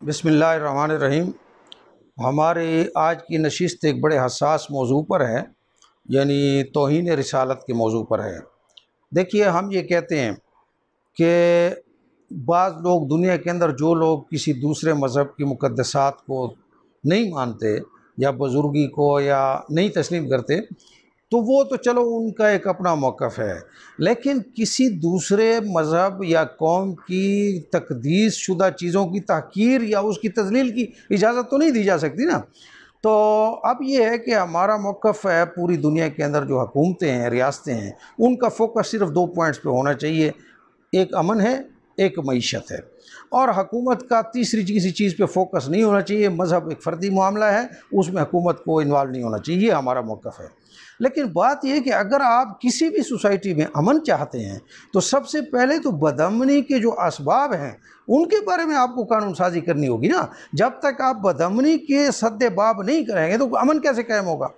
बिस्मिल्लाहिर्रहमानिर्रहीम। हमारे आज की नशिस्त एक बड़े हसास मौजू पर है, यानी तौहीन रिसालत के मौजू पर है। देखिए, हम ये कहते हैं कि बाज़ लोग दुनिया के अंदर, जो लोग किसी दूसरे मज़हब की मुक़द्दसात को नहीं मानते या बुज़ुर्गी को या नहीं तस्लीम करते, तो वो तो चलो उनका एक अपना मौक़िफ़ है, लेकिन किसी दूसरे मज़हब या कौम की तक़दीस शुदा चीज़ों की तहक़ीर या उसकी तज़लील की इजाज़त तो नहीं दी जा सकती ना। तो अब ये है कि हमारा मौक़िफ़ है, पूरी दुनिया के अंदर जो हुकूमतें हैं, रियासतें हैं, उनका फ़ोकस सिर्फ़ दो पॉइंट्स पे होना चाहिए। एक अमन है, एक मईशत है। और हुकूमत का तीसरी किसी चीज़ पे फ़ोकस नहीं होना चाहिए। मज़हब एक फ़र्दी मामला है, उसमें हुकूमत को इन्वॉल्व नहीं होना चाहिए। ये हमारा मौक़िफ़ है। लेकिन बात यह है कि अगर आप किसी भी सोसाइटी में अमन चाहते हैं, तो सबसे पहले तो बदअमनी के जो असबाब हैं, उनके बारे में आपको कानून साज़ी करनी होगी ना। जब तक आप बदअमनी के सद्दे-बाब नहीं करेंगे, तो अमन कैसे कायम होगा?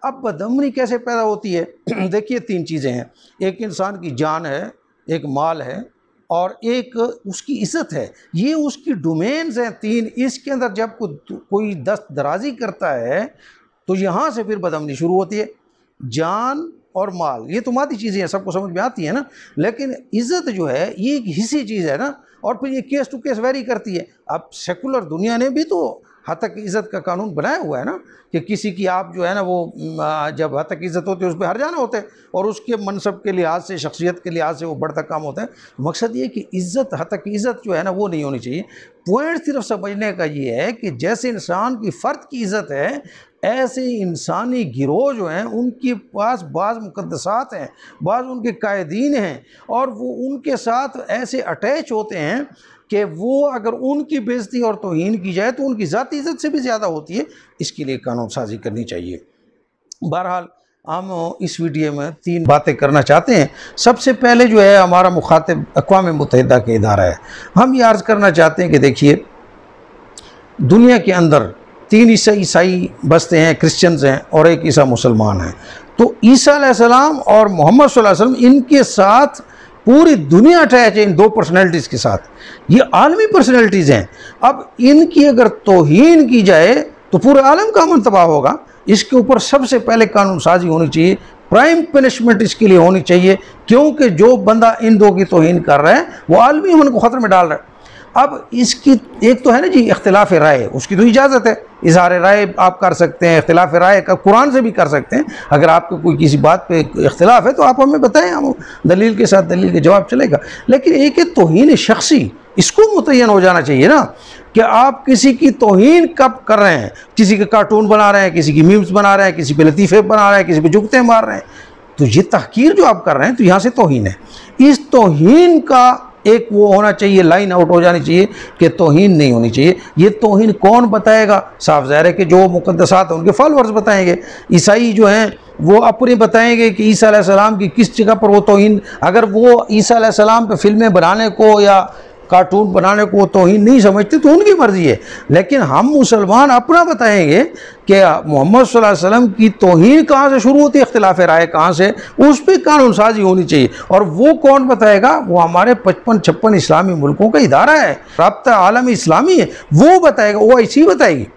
अब बदअमनी कैसे पैदा होती है? देखिए, तीन चीज़ें हैं। एक इंसान की जान है, एक माल है और एक उसकी इज़्ज़त है। ये उसकी डोमेन्स हैं तीन। इसके अंदर जब कोई दस्त दराज़ी करता है, तो यहाँ से फिर बदअमनी शुरू होती है। जान और माल, ये तो मादी चीज़ें हैं, सबको समझ में आती है ना। लेकिन इज़्ज़त जो है, ये एक हिस्सी चीज़ है ना, और फिर ये केस टू केस वेरी करती है। अब सेकुलर दुनिया ने भी तो हद तक इज़्ज़त का कानून बनाया हुआ है ना, कि किसी की आप जो है ना, वो जब हद तक इज़्ज़त होती है, उस पर हर जाना होता है, और उसके मनसब के लिहाज से, शख्सियत के लिहाज से वो बढ़ता काम होता है। मकसद ये कि इज़्ज़त, हद तक इज़्ज़त जो है ना, वो नहीं होनी चाहिए। पॉइंट सिर्फ समझने का ये है कि जैसे इंसान की फ़र्द की इज़्ज़त है, ऐसे इंसानी गिरोह जो हैं, उनके पास बाज़ मुक़द्दसात हैं, बाज़ उनके कायदीन हैं, और वो उनके साथ ऐसे अटैच होते हैं कि वो अगर उनकी बेइज़्ज़ती और तौहीन की जाए, तो उनकी ज़ाती इज़्ज़त से भी ज़्यादा होती है। इसके लिए कानून साज़ी करनी चाहिए। बहरहाल, हम इस वीडियो में तीन बातें करना चाहते हैं। सबसे पहले जो है, हमारा मुखातिब अक़वाम मुत्तहिदा का इदारा है। हम ये अर्ज़ करना चाहते हैं कि देखिए, दुनिया के अंदर तीन ईसाई बसते हैं, क्रिश्चियंस हैं और एक ईसा मुसलमान हैं। तो ईसा अलैहिस्सलाम और मोहम्मद सल्लल्लाहु अलैहि वसल्लम, इनके साथ पूरी दुनिया अटैच है, इन दो पर्सनैलिटीज़ के साथ। ये आलमी पर्सनैलिटीज़ हैं। अब इनकी अगर तौहीन की जाए, तो पूरे आलम का अमन तबाह होगा। इसके ऊपर सबसे पहले कानून साजी होनी चाहिए, प्राइम पनिशमेंट इसके लिए होनी चाहिए, क्योंकि जो बंदा इन दो की तौहीन कर रहा है, वो आलमी अमन को ख़तरे में डाल रहा है। अब इसकी एक तो है ना जी, इख्तिलाफ राय, उसकी तो इजाज़त है, इज़हार राय आप कर सकते हैं, इख्तिलाफ राय का कुरान से भी कर सकते हैं। अगर आपको कोई किसी बात पे इख्तिलाफ है, तो आप हमें बताएं, हम दलील के साथ दलील के जवाब चलेगा। लेकिन एक है तौहीन शख्सी, इसको मुतय्यन हो जाना चाहिए ना, कि आप किसी की तौहीन कब कर रहे हैं। किसी के कार्टून बना रहे हैं, किसी की मीम्स बना रहे हैं, किसी पे लतीफ़े बना रहे हैं, किसी पे जुगते मार रहे हैं, तो ये तहकीर जो आप कर रहे हैं, तो यहाँ से तौहीन है। इस तौहीन का एक वो होना चाहिए, लाइन आउट हो जानी चाहिए कि तौहीन नहीं होनी चाहिए। ये तौहीन कौन बताएगा? साफ ज़ाहिर है कि जो मुक़द्दसात हैं, उनके फॉलोअर्स बताएंगे। ईसाई जो हैं, वो अपने बताएंगे कि ईसा अलैहिस्सलाम की किस जगह पर वो तौहीन, अगर वो ईसा अलैहिस्सलाम पे फिल्में बनाने को या कार्टून बनाने को वो तौहीन नहीं समझते, तो उनकी मर्ज़ी है। लेकिन हम मुसलमान अपना बताएंगे कि मोहम्मद सल्लल्लाहु अलैहि वसल्लम की तौहीन कहाँ से शुरू होती है, इख्तिलाफ राय कहाँ से, उस पर कानून साजी होनी चाहिए। और वो कौन बताएगा? वो हमारे 55-56 इस्लामी मुल्कों का इदारा है, राब्ता आलम इस्लामी है, वो बताएगा। OIC बताएगी,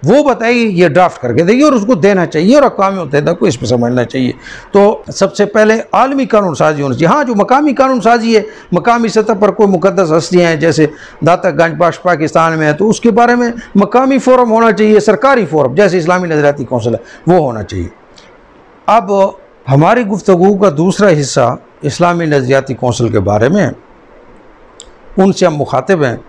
वो बताएगी, ये ड्राफ्ट करके देगी, और उसको देना चाहिए, और अक़वाम मुत्तहिदा को इस पर समझना चाहिए। तो सबसे पहले आलमी कानून साजी होनी चाहिए। हाँ, जो मकामी कानून साजी है, मकामी सतह पर कोई मुक़द्दस हस्तियाँ हैं, जैसे दाता गंज पाकिस्तान में है, तो उसके बारे में मकामी फ़ोरम होना चाहिए, सरकारी फ़ोरम, जैसे इस्लामी नज़रियाती कौंसिल है, वो होना चाहिए। अब हमारी गुफ्तगू का दूसरा हिस्सा इस्लामी नज़रियाती कौंसिल के बारे में, उनसे हम मुखातिब हैं।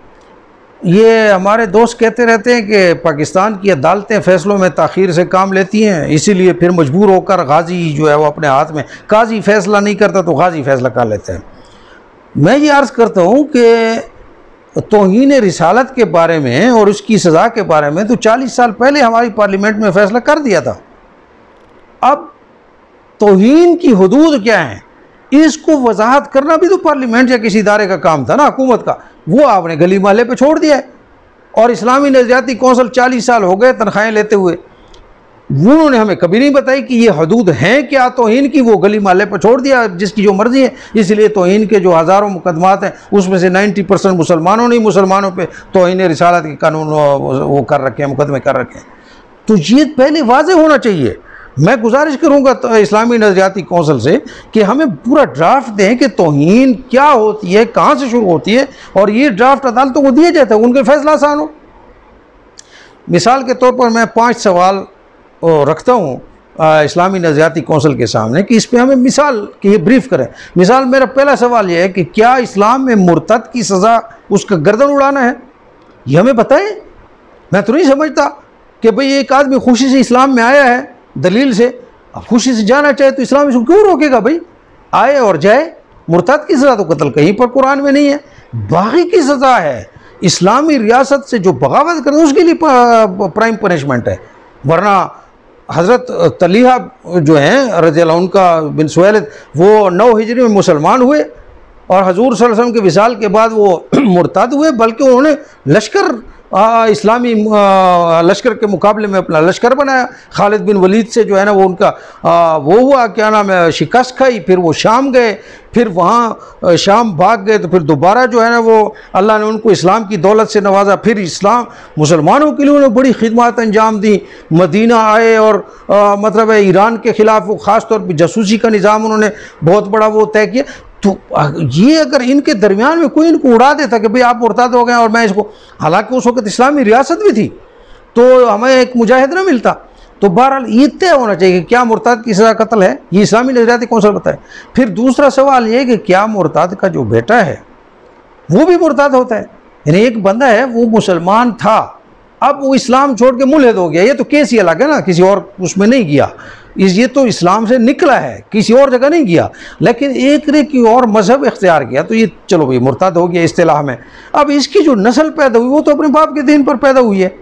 ये हमारे दोस्त कहते रहते हैं कि पाकिस्तान की अदालतें फ़ैसलों में ताख़ीर से काम लेती हैं, इसीलिए फिर मजबूर होकर गाजी जो है वो अपने हाथ में, काजी फ़ैसला नहीं करता तो गाजी फ़ैसला कर लेते हैं। मैं ये अर्ज़ करता हूँ कि तौहीन रिसालत के बारे में और उसकी सज़ा के बारे में तो 40 साल पहले हमारी पार्लियामेंट में फ़ैसला कर दिया था। अब तौहीन की हदूद क्या है, इसको वजाहत करना भी तो पार्लियामेंट या किसी इदारे का काम था ना, हुकूमत का। वो आपने गली मोहल्ले पे छोड़ दिया है। और इस्लामी नज़रियाती कौंसिल 40 साल हो गए तनख्वाहें लेते हुए। उन्होंने हमें कभी नहीं बताई कि ये हदूद हैं क्या तौहीन की, वो गली माले पर छोड़ दिया जिसकी जो मर्जी है। इसलिए तौहीन के जो हज़ारों मुकदमात हैं उसमें से 90% मुसलमानों ने मुसलमानों पे तौहीन रिसालत के कानून वो कर रखे हैं, मुकदमे कर रखे हैं। तो ये पहले वाज़ेह होना चाहिए। मैं गुजारिश करूँगा तो इस्लामी नज़रियाती कौंसिल से कि हमें पूरा ड्राफ्ट दें कि तौहीन क्या होती है, कहाँ से शुरू होती है, और ये ड्राफ्ट अदालतों को दिया जाता है, उनके फैसला आसान हो। मिसाल के तौर पर मैं 5 सवाल रखता हूँ इस्लामी नज़रियाती कौंसिल के सामने कि इस पर हमें मिसाल कि ये ब्रीफ करें। मिसाल मेरा पहला सवाल ये है कि क्या इस्लाम में मुर्तद की सज़ा उसका गर्दन उड़ाना है? ये हमें बताएं। मैं तो नहीं समझता कि भाई एक आदमी खुशी से इस्लाम में आया है दलील से, अब खुशी से जाना चाहे तो इस्लाम इसको क्यों रोकेगा? भाई आए और जाए। मुर्तद की सज़ा तो कत्ल कहीं पर कुरान में नहीं है, बागी की सज़ा है। इस्लामी रियासत से जो बगावत करे उसके लिए प्राइम पनिशमेंट है। वरना हज़रत तलीहा जो हैं रज़ी अल्लाह उनका बिन सुहैल, वो 9 हिजरी में मुसलमान हुए और हजूर सल्लल्लाहु अलैहि वसल्लम के विसाल के बाद वो मुर्तद हुए, बल्कि उन्होंने लश्कर इस्लामी लश्कर के मुकाबले में अपना लश्कर बनाया। खालिद बिन वलीद से जो है ना वो उनका वो हुआ, क्या नाम है, शिकस्त खाई। फिर वो शाम गए, फिर वहाँ शाम भाग गए, तो फिर दोबारा जो है ना वो अल्लाह ने उनको इस्लाम की दौलत से नवाजा। फिर इस्लाम मुसलमानों के लिए उन्होंने बड़ी खिदमत अंजाम दी। मदीना आए और मतलब है ईरान के ख़िलाफ़ वो ख़ास तौर पर जासूसी का निज़ाम उन्होंने बहुत बड़ा वो तय किया। तो ये अगर इनके दरमियान में कोई इनको उड़ा देता कि भाई आप मुर्तद हो गए और मैं इसको, हालांकि उस वक्त इस्लामी रियासत भी थी तो हमें एक मुजाहिद ना मिलता। तो बहरहाल ये तय होना चाहिए कि क्या मुर्तद की सज़ा कत्ल है, ये इस्लामी नज़रियाती कौंसिल बताए। फिर दूसरा सवाल ये कि क्या मुर्तद का जो बेटा है वो भी मुर्तद होता है? यानी एक बंदा है वो मुसलमान था, अब वो इस्लाम छोड़ के मुल्हिद हो गया, ये तो केस ही अलग है ना, किसी और उसमें नहीं गया, ये तो इस्लाम से निकला है, किसी और जगह नहीं गया। लेकिन एक ने की और मज़हब इख्तियार किया तो ये चलो भाई मुर्तद हो गया इस्तिलाह में। अब इसकी जो नस्ल पैदा हुई वो तो अपने बाप के दीन पर पैदा हुई है,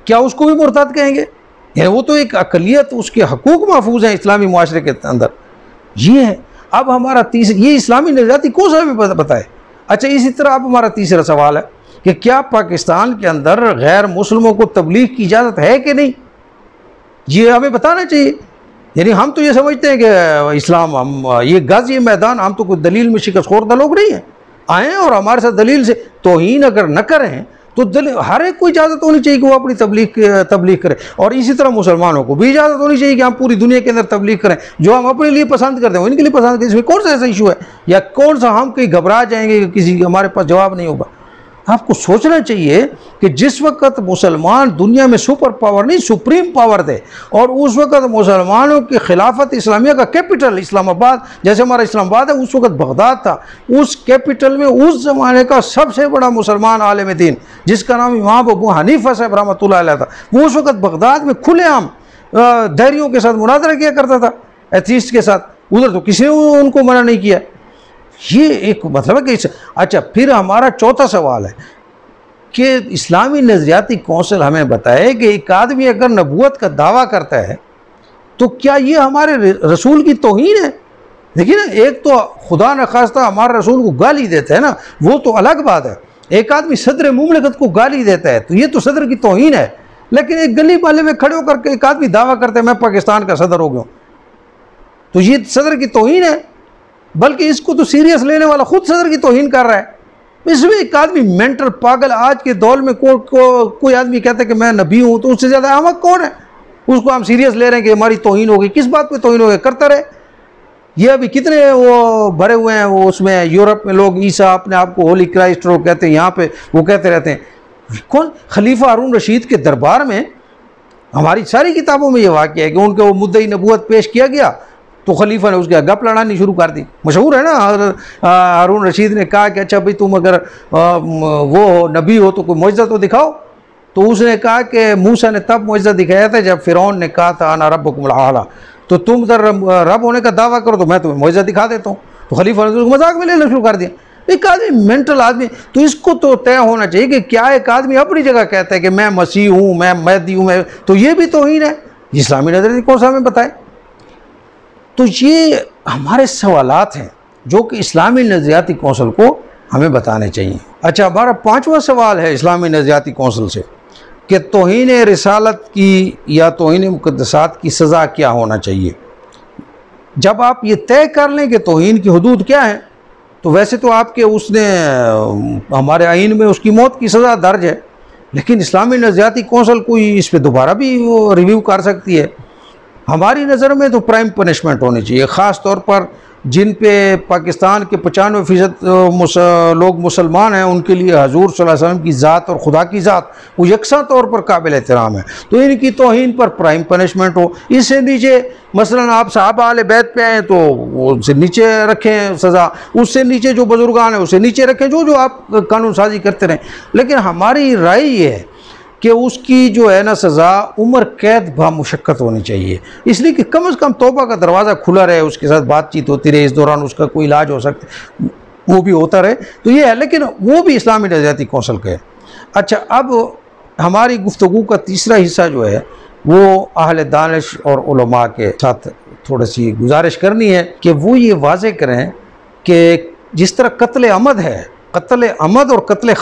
क्या उसको भी मुर्तद कहेंगे? यानी वो तो एक अक़लियत, उसके हकूक़ महफूज हैं इस्लामी मुआशरे के अंदर, ये है। अब हमारा तीसरा, ये इस्लामी नज़रियाती कौंसिल में बताए। अच्छा, इसी तरह अब हमारा तीसरा सवाल है कि क्या पाकिस्तान के अंदर गैर मुस्लिमों को तबलीग की इजाज़त है कि नहीं, ये हमें बताना चाहिए। यानी हम तो ये समझते हैं कि इस्लाम, हम ये गाज़ी मैदान, हम तो कोई दलील में शिकस्त खोरदा लोग नहीं हैं, आएँ और हमारे साथ दलील से तौहीन अगर न करें तो हर एक को इजाज़त होनी चाहिए कि वो अपनी तबलीग करे। और इसी तरह मुसलमानों को भी इजाज़त होनी चाहिए कि हम पूरी दुनिया के अंदर तबलीग करें। जो हम अपने लिए पसंद करते हैं वो इनके लिए पसंद करते हैं। इसमें कौन सा ऐसा इशू है, या कौन सा हम कहीं घबरा जाएंगे कि किसी हमारे पास जवाब नहीं होगा? आपको सोचना चाहिए कि जिस वक्त मुसलमान दुनिया में सुपर पावर नहीं सुप्रीम पावर थे, और उस वक्त मुसलमानों की खिलाफत इस्लामिया का कैपिटल इस्लामाबाद, जैसे हमारा इस्लामाबाद है, उस वक्त बगदाद था। उस कैपिटल में उस ज़माने का सबसे बड़ा मुसलमान आलिम दीन जिसका नाम इमाम अबू हनीफा साहब रहमतुल्लाह अलैह था, वो उस वक्त बगदाद में खुलेआम धैर्यों के साथ मुनाज़रा किया करता था, एथीस्ट के साथ। उधर तो किसी ने उनको मना नहीं किया। ये एक मतलब है कि अच्छा, फिर हमारा चौथा सवाल है कि इस्लामी नज़रियाती कौंसिल हमें बताए कि एक आदमी अगर नबूवत का दावा करता है तो क्या ये हमारे रसूल की तौहीन है? देखिए ना, एक तो खुदा न खास्ता हमारे रसूल को गाली देता है ना, वो तो अलग बात है। एक आदमी सदर मुमलिकत को गाली देता है तो ये तो सदर की तौहीन है। लेकिन एक गली वाले में खड़े होकर के एक आदमी दावा करता है मैं पाकिस्तान का सदर हो गया, तो ये सदर की तौहीन है। बल्कि इसको तो सीरियस लेने वाला खुद सदर की तौहीन कर रहा है। इसमें एक आदमी मेंटल पागल, आज के दौर में कोई आदमी कहता है कि मैं नबी हूँ तो उससे ज़्यादा अहमक कौन है? उसको हम सीरियस ले रहे हैं कि हमारी तौहीन हो गई। किस बात पे तौहीन हो गई? करता रहे। ये अभी कितने वो भरे हुए हैं वो उसमें, यूरोप में लोग ईसा अपने आप को होली क्राइस्ट लोग कहते हैं, यहाँ पे वो कहते रहते हैं। कौन? खलीफा हारून रशीद के दरबार में, हमारी सारी किताबों में ये वाक़या है कि उनके वो मुद्दई नबूवत पेश किया गया तो खलीफा ने उसके गप लड़ानी शुरू कर दी। मशहूर है ना, हारून रशीद ने कहा कि अच्छा भाई तुम अगर वो नबी हो तो कोई मुअज्ज़ा तो दिखाओ। तो उसने कहा कि मूसा ने तब मुअज्ज़ा दिखाया था जब फ़िरौन ने कहा था अना रब्बुकुमुल आला, तो तुम अगर रब होने का दावा करो तो मैं तुम्हें मुअज्ज़ा दिखा देता हूँ। तो खलीफा ने उसको मजाक में लेना शुरू कर दिया। एक आदमी मेंटल आदमी, तो इसको तो तय होना चाहिए कि क्या एक आदमी अपनी जगह कहता है कि मैं मसीह हूँ, मैं महदी हूँ, मैं, तो ये भी तौहीन है। इस्लामी नज़रिए कौन सा हमें बताए? तो ये हमारे सवालात हैं जो कि इस्लामी नज़रियाती कौंसिल को हमें बताने चाहिए। अच्छा, हमारा पांचवा सवाल है इस्लामी नज़रियाती कौंसिल से कि तौहीन रिसालत की या तौहीन मुक़द्दसात की सज़ा क्या होना चाहिए। जब आप ये तय कर लें कि तौहीन की हदूद क्या है, तो वैसे तो आपके उसने हमारे आइन में उसकी मौत की सज़ा दर्ज है, लेकिन इस्लामी नज़रियाती कौंसल कोई इस पर दोबारा भी रिव्यू कर सकती है। हमारी नज़र में तो प्राइम पनिशमेंट होनी चाहिए, ख़ास तौर पर जिन पे पाकिस्तान के 95% लोग मुसलमान हैं, उनके लिए हजूर सल्लल्लाहु अलैहि वसल्लम की ज़ात और खुदा की ज़ात वो यकसा तौर पर काबिल एहतराम है, तो इनकी तौहीन पर प्राइम पनिशमेंट हो। इससे नीचे मसलन आप सहाबा आले बैत पे आएँ तो उससे नीचे रखें सज़ा, उससे नीचे जो बुजुर्गान हैं उससे नीचे रखें, जो आप कानून साजी करते रहें। लेकिन हमारी राय ये है कि उसकी जो है ना सज़ा उम्र कैद बामुशक्क़त होनी चाहिए, इसलिए कि कम से कम तौबा का दरवाज़ा खुला रहे, उसके साथ बातचीत होती रहे, इस दौरान उसका कोई इलाज हो सकता वो भी होता रहे, तो ये है। लेकिन वो भी इस्लामी नज़रियाती कौंसल का है। अच्छा, अब हमारी गुफ्तगू का तीसरा हिस्सा जो है वो अहले दानिश और उलमा के साथ थोड़ी सी गुजारिश करनी है कि वो ये वाज़े करें कि जिस तरह कत्ल अमद है, कत्ल अमद और कत्ल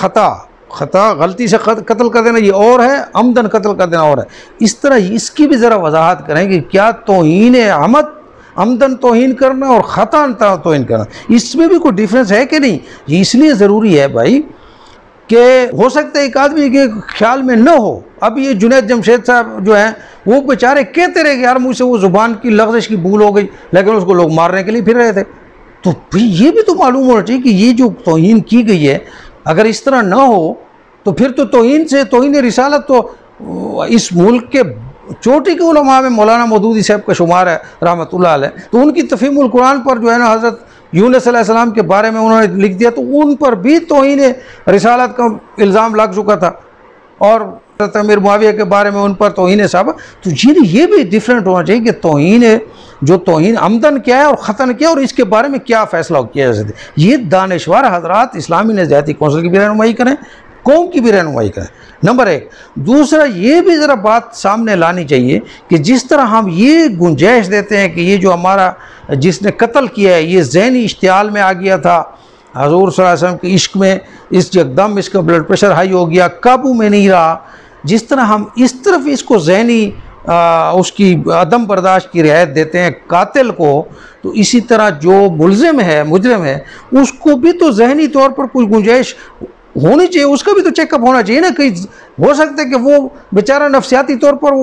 ख़ता गलती से कत्ल कर देना ये और है, अमदन कत्ल कर देना और है, इस तरह इसकी भी ज़रा वजाहत करें कि क्या तौहीन अमद अमदन तौहीन करना और ख़ता तौहीन करना, इसमें भी कोई डिफरेंस है कि नहीं। ये इसलिए ज़रूरी है भाई कि हो सकता है एक आदमी के ख्याल में न हो। अब ये जुनैद जमशेद साहब जो हैं वो बेचारे कहते रहे कि यार मुझसे वो ज़ुबान की लग़ज़िश की भूल हो गई, लेकिन उसको लोग मारने के लिए फिर रहे थे। तो भाई ये भी तो मालूम होना चाहिए कि ये जो तौहीन की गई है, अगर इस तरह ना हो तो फिर तो तौहीन रिसालत तो इस मुल्क के चोटी के उलमा में मौलाना मौदूदी साहब का शुमार है रहमतुल्लाह अलैह। तो उनकी तफ़हीमुल कुरान पर जो है ना हज़रत यूनुस अलैहिस्सलाम के बारे में उन्होंने लिख दिया, तो उन पर भी तौहीन रिसालत का इल्ज़ाम लग चुका था, और हज़रत अमीर मुआविया के बारे में उन पर तौहीन साहब। तो ये भी डिफरेंट होना चाहिए कि तौहीन अमदन क्या है और ख़तन क्या है, और इसके बारे में क्या फ़ैसला किया जा सकता है। ये दानिशवर हज़रात इस्लामी नज़रियाती कौंसिल की भी रहनुमाई करें, कौम की भी रहनुमाई करें, नंबर एक। दूसरा ये भी ज़रा बात सामने लानी चाहिए कि जिस तरह हम ये गुंजाइश देते हैं कि ये जो हमारा जिसने कत्ल किया है ये ज़हनी इश्तियाल में आ गया था, हज़ूर सल्लल्लाहु अलैहि वसल्लम के इश्क में इस एकदम इसका ब्लड प्रेशर हाई हो गया, काबू में नहीं रहा, जिस तरह हम इस तरफ इसको ज़हनी उसकी अदम बर्दाश्त की रियायत देते हैं कातिल को, तो इसी तरह जो मुलज़िम है मुजरिम है उसको भी तो ज़हनी तौर पर कुछ गुंजाइश होनी चाहिए, उसका भी तो चेकअप होना चाहिए ना। कहीं हो सकता है कि वो बेचारा नफसियाती तौर पर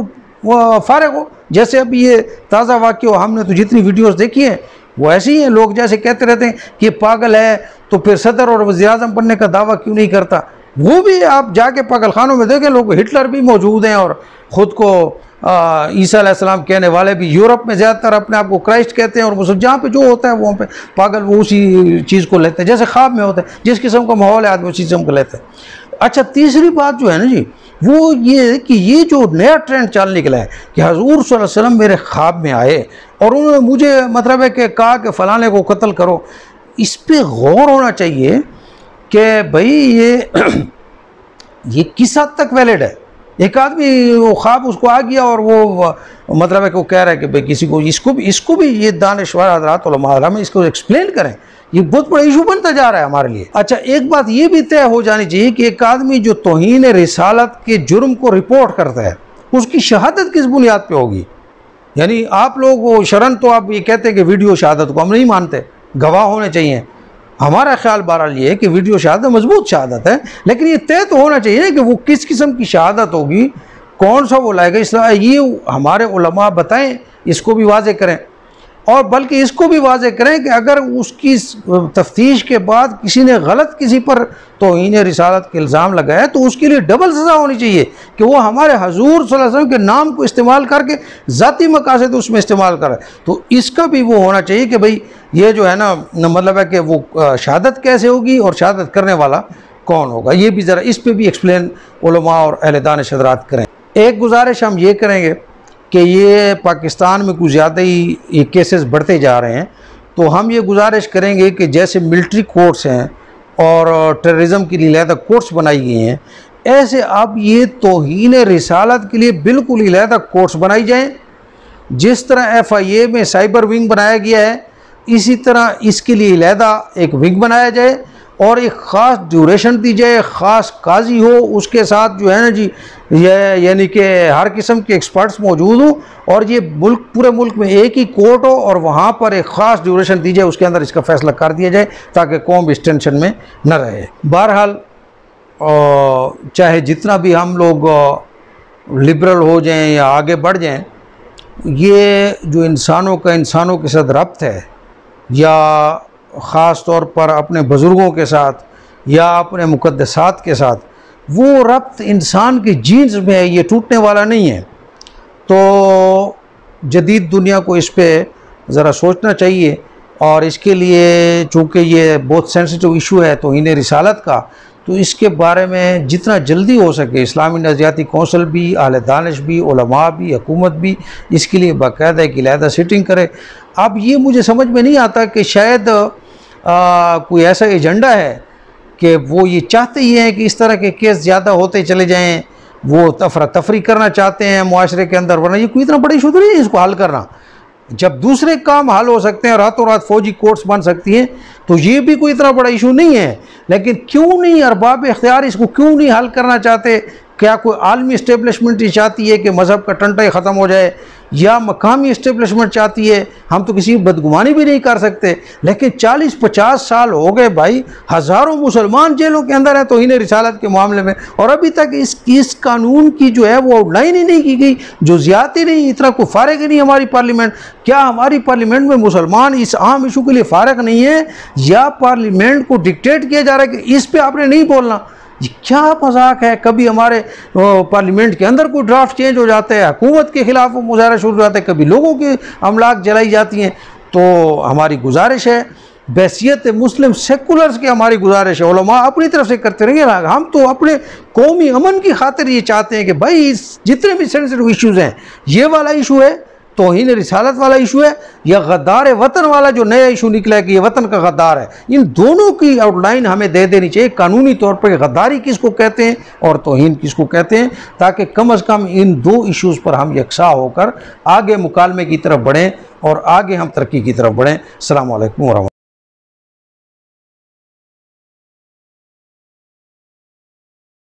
वो फारिग हो। जैसे अभी ये ताज़ा वाक़या हमने तो जितनी वीडियोस देखी हैं वो ऐसी ही हैं, लोग जैसे कहते रहते हैं कि ये पागल है तो फिर सदर और वज़ीर-ए-आज़म बनने का दावा क्यों नहीं करता। वो भी आप जाके पागल खानों में देखें, लोग हिटलर भी मौजूद हैं और ख़ुद को ईसा अलैहिस्सलाम कहने वाले भी यूरोप में ज़्यादातर अपने आप को क्राइस्ट कहते हैं, और मुसलमान जहाँ पे जो होता है वहाँ पे पागल वो उसी चीज़ को लेते हैं, जैसे ख्वाब में होता है, जिस किस्म का माहौल है आदमी उसी किस्म का लेते हैं। अच्छा, तीसरी बात जो है ना जी वो ये कि ये जो नया ट्रेंड चल निकला है कि हज़ूर सल्लल्लाहु अलैहि वसल्लम मेरे ख्वाब में आए और उन्होंने मुझे मतलब है कि कहा कि फ़लाने को कत्ल करो, इस पर गौर होना चाहिए कि भाई ये किस हद तक वैलिड है। एक आदमी वो ख्वाब उसको आ गया और वो मतलब है कि वो कह रहा है कि भाई किसी को इसको भी ये दानिशवर हज़रात उलमा में इसको एक्सप्लेन करें, ये बहुत बड़ा इशू बनता जा रहा है हमारे लिए। अच्छा, एक बात ये भी तय हो जानी चाहिए कि एक आदमी जो तौहीन रिसालत के जुर्म को रिपोर्ट करता है उसकी शहादत किस बुनियाद पे होगी। यानी आप लोग शरन तो आप ये कहते हैं कि वीडियो शहादत को हम नहीं मानते, गवाह होने चाहिए। हमारा ख्याल बहरहाल ये है कि वीडियो शहादत मजबूत शहादत है, लेकिन ये तय तो होना चाहिए कि वो किस किस्म की शहादत होगी, कौन सा वो लाएगा। इसलिए ये हमारे उलमा बताएं, इसको भी वाज़े करें, और बल्कि इसको भी वाज़े करें कि अगर उसकी तफ्तीश के बाद किसी ने गलत किसी पर तौहीन रिसालत के इल्ज़ाम लगाया तो उसके लिए डबल सज़ा होनी चाहिए कि वो हमारे हजूर सल्लल्लाहु अलैहि वसल्लम के नाम को इस्तेमाल करके ज़ाती मकासद उसमें इस्तेमाल करे। तो इसका भी वो होना चाहिए कि भाई ये जो है ना मतलब है कि वो शहादत कैसे होगी और शहादत करने वाला कौन होगा, ये भी ज़रा इस पर भी एक्सप्लेन उलमा और अहले दानिश हज़रात करें। एक गुजारिश हम ये करेंगे कि ये पाकिस्तान में कुछ ज़्यादा ही ये केसेस बढ़ते जा रहे हैं, तो हम ये गुजारिश करेंगे कि जैसे मिलिट्री कोर्ट्स हैं और टेररिज्म के लिए अलहदा कोर्ट्स बनाई गई हैं, ऐसे अब ये तौहीन रिसालत के लिए बिल्कुल अलहदा कोर्ट्स बनाई जाएं। जिस तरह FIA में साइबर विंग बनाया गया है, इसी तरह इसके लिए अलहदा एक विंग बनाया जाए और एक ख़ास ड्यूरेशन दी जाए, ख़ास काजी हो, उसके साथ जो है ना जी ये यानी कि हर किस्म के एक्सपर्ट्स मौजूद हो, और ये मुल्क पूरे मुल्क में एक ही कोर्ट हो और वहाँ पर एक ख़ास ड्यूरेशन दी जाए, उसके अंदर इसका फ़ैसला कर दिया जाए ताकि कौम इस टेंशन में न रहे। बहरहाल चाहे जितना भी हम लोग लिबरल हो जाएं या आगे बढ़ जाएं, ये जो इंसानों का इंसानों के साथ रब्त है, या ख़ास तौर पर अपने बुज़ुर्गों के साथ या अपने मुक़द्दसात के साथ, वो रब्त इंसान की जीन्स में है, ये टूटने वाला नहीं है। तो जदीद दुनिया को इस पर ज़रा सोचना चाहिए, और इसके लिए चूँकि ये बहुत सेंसिटिव इशू है तौहीन रिसालत का, तो इसके बारे में जितना जल्दी हो सके इस्लामी नज़रियाती कौंसल भी, अहले दानिश भी, उलमा भी, हुकूमत भी इसके लिए बाकायदा एक अलहदा सिटिंग करे। अब ये मुझे समझ में नहीं आता कि शायद कोई ऐसा एजेंडा है कि वो ये चाहते ही हैं कि इस तरह के केस ज़्यादा होते चले जाएँ, वो तफरा तफरी करना चाहते हैं मुआशरे के अंदर, वरना ये कोई इतना बड़ा इशू तो नहीं है इसको हल करना। जब दूसरे काम हल हो सकते हैं, रातों रात फौजी कोर्ट्स बन सकती हैं, तो ये भी कोई इतना बड़ा इशू नहीं है। लेकिन क्यों नहीं अरबाब इख्तियार इसको क्यों नहीं हल करना चाहते? क्या कोई आलमी इस्टेब्लिशमेंट ही चाहती है कि मज़हब का टंटा ही ख़त्म हो जाए, या मकामी इस्टेब्लिशमेंट चाहती है? हम तो किसी की बदगुमानी भी नहीं कर सकते, लेकिन 40-50 साल हो गए भाई, हज़ारों मुसलमान जेलों के अंदर हैं तौहीन रिसालत के मामले में, और अभी तक इस कानून की जो है वो आउटलाइन ही नहीं की गई, जो ज़्यादती नहीं, इतना कोई फारग ही नहीं हमारी पार्लियामेंट। क्या हमारी पार्लियामेंट में मुसलमान इस आम इशू के लिए फारग नहीं है, या पार्लियामेंट को डिक्टेट किया जा रहा है कि इस पर आपने नहीं बोलना? ये क्या मजाक है? कभी हमारे पार्लियामेंट के अंदर कोई ड्राफ्ट चेंज हो जाता है, हुकूमत के खिलाफ वो मुजाहरा शुरू हो जाता है, कभी लोगों की अमलाक जलाई जाती हैं। तो हमारी गुजारिश है, बैसियत मुस्लिम सेकुलर्स की हमारी गुजारिश है, उलमा अपनी तरफ से करते रहेंगे। हम तो अपने कौमी अमन की खातिर ये चाहते हैं कि भाई जितने भी सेंसिटिव इशूज़ हैं, ये वाला इशू है, तौहीन रिसालत वाला इशू है, या गद्दार वतन वाला जो नया इशू निकला है कि ये वतन का गद्दार है, इन दोनों की आउटलाइन हमें दे देनी चाहिए कानूनी तौर पर, गद्दारी किसको कहते हैं और तौहीन किसको कहते हैं, ताकि कम अज़ कम इन दो इशूज़ पर हम यकसा होकर आगे मुकालमे की तरफ बढ़ें और आगे हम तरक्की की तरफ बढ़ें। अस्सलामु अलैकुम।